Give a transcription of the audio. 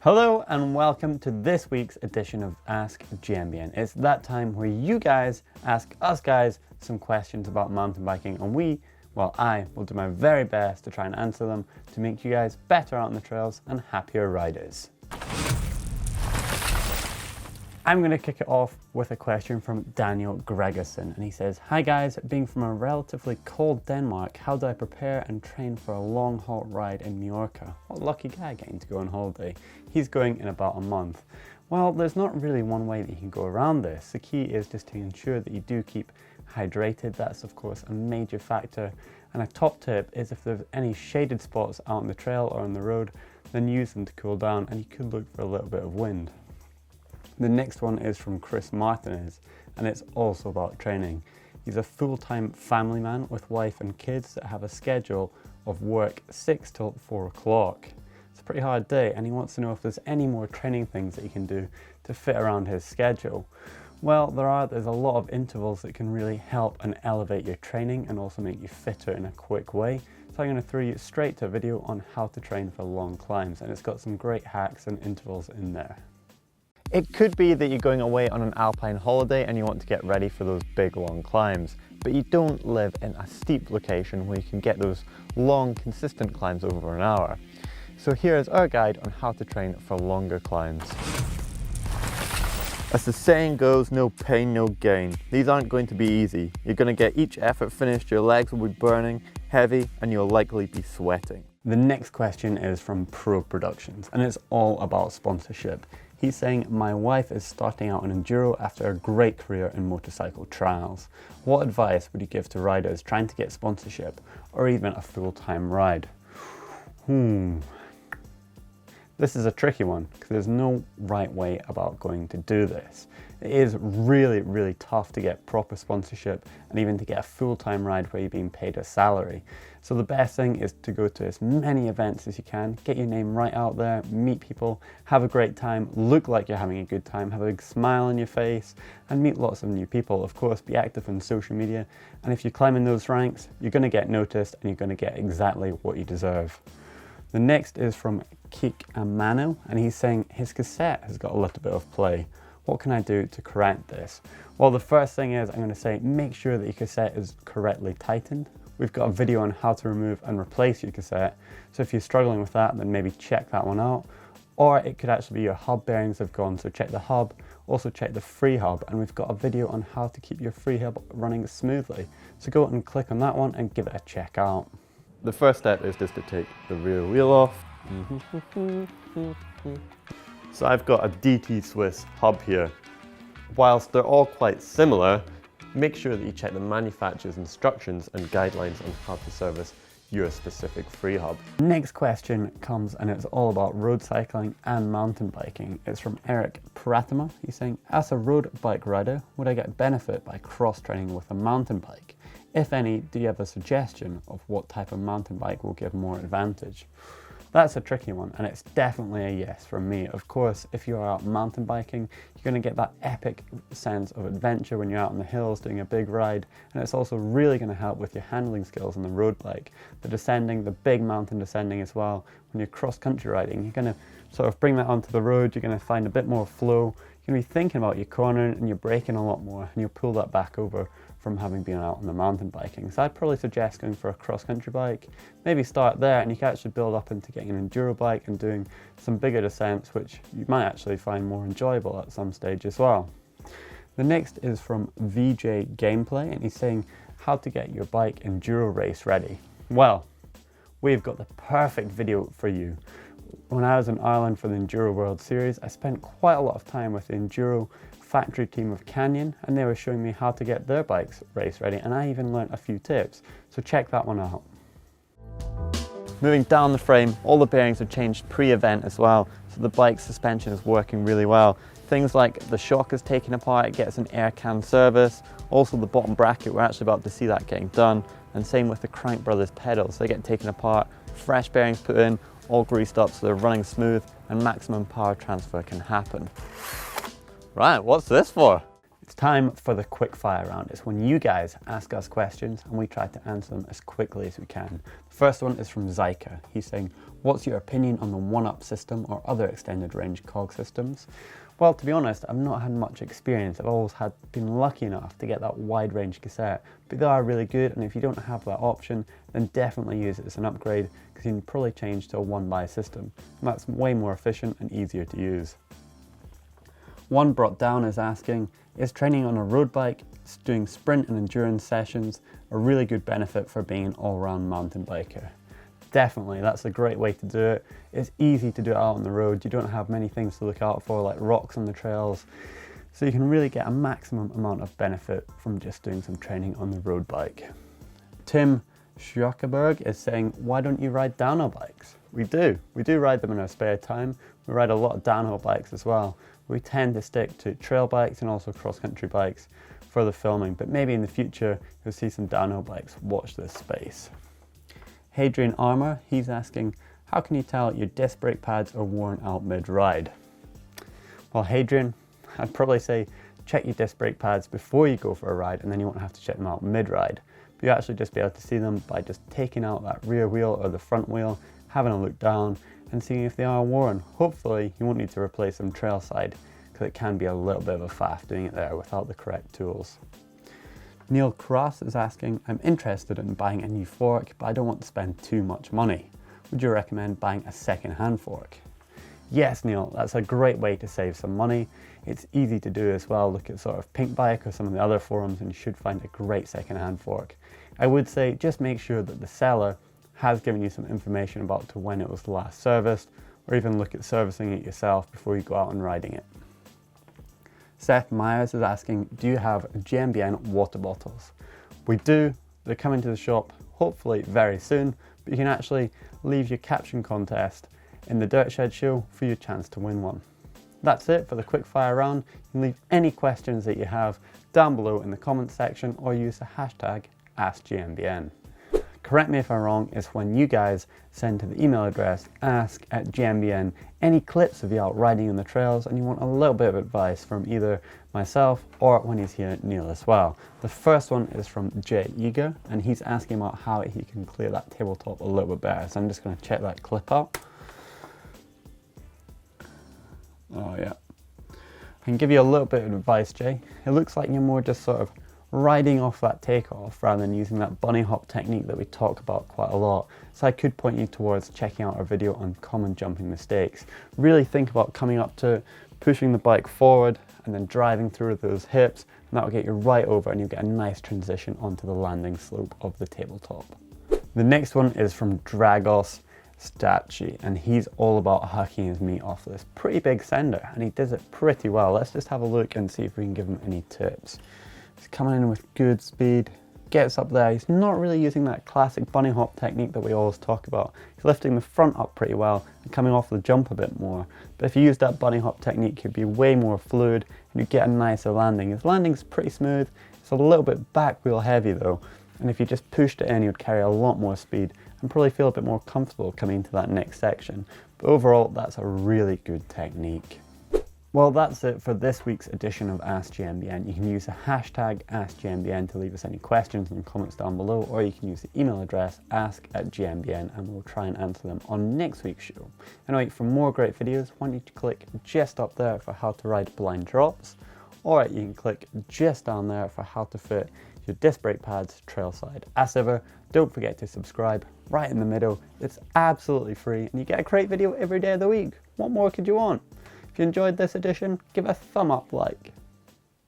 Hello and welcome to this week's edition of Ask GMBN. It's that time where you guys ask us guys some questions about mountain biking and I will do my very best to try and answer them to make you guys better out on the trails and happier riders. I'm going to kick it off with a question from Daniel Gregerson, and he says, "Hi guys, being from a relatively cold Denmark, how do I prepare and train for a long haul ride in Mallorca?" What a lucky guy getting to go on holiday. He's going in about a month. Well, there's not really one way that you can go around this. The key is just to ensure that you do keep hydrated. That's of course a major factor. And a top tip is if there's any shaded spots out on the trail or on the road, then use them to cool down, and you could look for a little bit of wind. The next one is from Chris Martinez, and it's also about training. He's a full-time family man with wife and kids that have a schedule of work 6 till 4 o'clock. It's a pretty hard day, and he wants to know if there's any more training things that he can do to fit around his schedule. Well, there's a lot of intervals that can really help and elevate your training and also make you fitter in a quick way. So I'm going to throw you straight to a video on how to train for long climbs, and it's got some great hacks and intervals in there. It could be that you're going away on an alpine holiday and you want to get ready for those big long climbs, but you don't live in a steep location where you can get those long consistent climbs over an hour. So here is our guide on how to train for longer climbs. As the saying goes, no pain, no gain. These aren't going to be easy. You're going to get each effort finished, your legs will be burning, heavy, and you'll likely be sweating. The next question is from Pro Productions, and it's all about sponsorship. He's saying, "My wife is starting out on enduro after a great career in motorcycle trials. What advice would you give to riders trying to get sponsorship or even a full-time ride?" This is a tricky one because there's no right way about going to do this. It is really tough to get proper sponsorship and even to get a full-time ride where you're being paid a salary. So the best thing is to go to as many events as you can, get your name right out there, meet people, have a great time, look like you're having a good time, have a big smile on your face, and meet lots of new people. Of course, be active on social media, and if you climb in those ranks, you're going to get noticed and you're going to get exactly what you deserve. The next is from Kik Amano, and he's saying his cassette has got a little bit of play. What can I do to correct this? Well, the first thing is I'm going to say make sure that your cassette is correctly tightened. We've got a video on how to remove and replace your cassette, so if you're struggling with that, then maybe check that one out. Or it could actually be your hub bearings have gone, so check the hub, also check the free hub, and we've got a video on how to keep your free hub running smoothly. So go and click on that one and give it a check out. The first step is just to take the rear wheel off. So I've got a DT Swiss hub here. Whilst they're all quite similar, make sure that you check the manufacturer's instructions and guidelines on how to service your specific free hub. Next question comes, and it's all about road cycling and mountain biking. It's from Eric Pratima. He's saying, as a road bike rider, would I get benefit by cross-training with a mountain bike? If any, do you have a suggestion of what type of mountain bike will give more advantage? That's a tricky one, and it's definitely a yes from me. Of course, if you're out mountain biking, you're going to get that epic sense of adventure when you're out in the hills doing a big ride, and it's also really going to help with your handling skills on the road bike. The descending, the big mountain descending as well, when you're cross-country riding, you're going to sort of bring that onto the road, you're going to find a bit more flow, you're going to be thinking about your cornering and you're braking a lot more, and you'll pull that back over from having been out on the mountain biking. So I'd probably suggest going for a cross-country bike. Maybe start there, and you can actually build up into getting an enduro bike and doing some bigger descents, which you might actually find more enjoyable at some stage as well. The next is from VJ Gameplay, and he's saying how to get your bike enduro race ready. Well, we've got the perfect video for you. When I was in Ireland for the Enduro World Series, I spent quite a lot of time with the Enduro factory team of Canyon, and they were showing me how to get their bikes race ready, and I even learned a few tips, so check that one out. Moving down the frame, all the bearings are changed pre-event as well, so the bike suspension is working really well. Things like the shock is taken apart, it gets an air can service, also the bottom bracket, we're actually about to see that getting done, and same with the Crank Brothers pedals, they get taken apart, fresh bearings put in, all greased up so they're running smooth and maximum power transfer can happen. Right, what's this for? It's time for the quick fire round. It's when you guys ask us questions and we try to answer them as quickly as we can. The first one is from Zyka. He's saying, What's your opinion on the 1-up system or other extended range cog systems? Well, to be honest, I've not had much experience. I've always been lucky enough to get that wide range cassette, but they are really good, and if you don't have that option, then definitely use it as an upgrade, because you can probably change to a 1-by system, and that's way more efficient and easier to use. One brought down is asking, is training on a road bike, doing sprint and endurance sessions, a really good benefit for being an all-round mountain biker? Definitely, that's a great way to do it. It's easy to do it out on the road. You don't have many things to look out for, like rocks on the trails. So you can really get a maximum amount of benefit from just doing some training on the road bike. Tim Schuckerberg is saying, why don't you ride downhill bikes? We do ride them in our spare time. We ride a lot of downhill bikes as well. We tend to stick to trail bikes and also cross-country bikes for the filming, but maybe in the future you'll see some downhill bikes. Watch this space. Hadrian Armour, he's asking, how can you tell your disc brake pads are worn out mid-ride? Well, Hadrian, I'd probably say check your disc brake pads before you go for a ride, and then you won't have to check them out mid-ride. But you'll actually just be able to see them by just taking out that rear wheel or the front wheel, having a look down and seeing if they are worn. Hopefully you won't need to replace them trail side, because it can be a little bit of a faff doing it there without the correct tools. Neil Cross is asking, I'm interested in buying a new fork, but I don't want to spend too much money. Would you recommend buying a second-hand fork? Yes, Neil, that's a great way to save some money. It's easy to do as well. Look at sort of Pink Bike or some of the other forums and you should find a great second-hand fork. I would say just make sure that the seller has given you some information about to when it was last serviced, or even look at servicing it yourself before you go out and riding it. Seth Myers is asking, do you have GMBN water bottles? We do. They're coming to the shop hopefully very soon, but you can actually leave your caption contest in the Dirt Shed show for your chance to win one. That's it for the quickfire round. You can leave any questions that you have down below in the comments section or use the hashtag ASKGMBN. Correct me if I'm wrong, is when you guys send to the email address ask@GMBN any clips of you out riding on the trails and you want a little bit of advice from either myself or when he's here, Neil as well. The first one is from Jay Eager, and he's asking about how he can clear that tabletop a little bit better. So I'm just going to check that clip out. Oh yeah. I can give you a little bit of advice, Jay. It looks like you're more just sort of riding off that takeoff rather than using that bunny hop technique that we talk about quite a lot. So I could point you towards checking out our video on common jumping mistakes. Really think about coming up to pushing the bike forward and then driving through those hips, and that will get you right over and you'll get a nice transition onto the landing slope of the tabletop. The next one is from Dragos Stachi, and he's all about hacking his meat off this pretty big sender, and he does it pretty well. Let's just have a look and see if we can give him any tips. He's coming in with good speed, gets up there. He's not really using that classic bunny hop technique that we always talk about. He's lifting the front up pretty well and coming off the jump a bit more. But if you use that bunny hop technique, you'd be way more fluid and you'd get a nicer landing. His landing's pretty smooth. It's a little bit back wheel heavy though. And if you just pushed it in, you'd carry a lot more speed and probably feel a bit more comfortable coming into that next section. But overall, that's a really good technique. Well, that's it for this week's edition of AskGMBN. You can use the hashtag AskGMBN to leave us any questions and comments down below, or you can use the email address ask@GMBN and we'll try and answer them on next week's show. Anyway, for more great videos, I want you to click just up there for how to ride blind drops, or you can click just down there for how to fit your disc brake pads trailside. As ever, don't forget to subscribe right in the middle. It's absolutely free and you get a great video every day of the week. What more could you want? If you enjoyed this edition, give a thumb up like.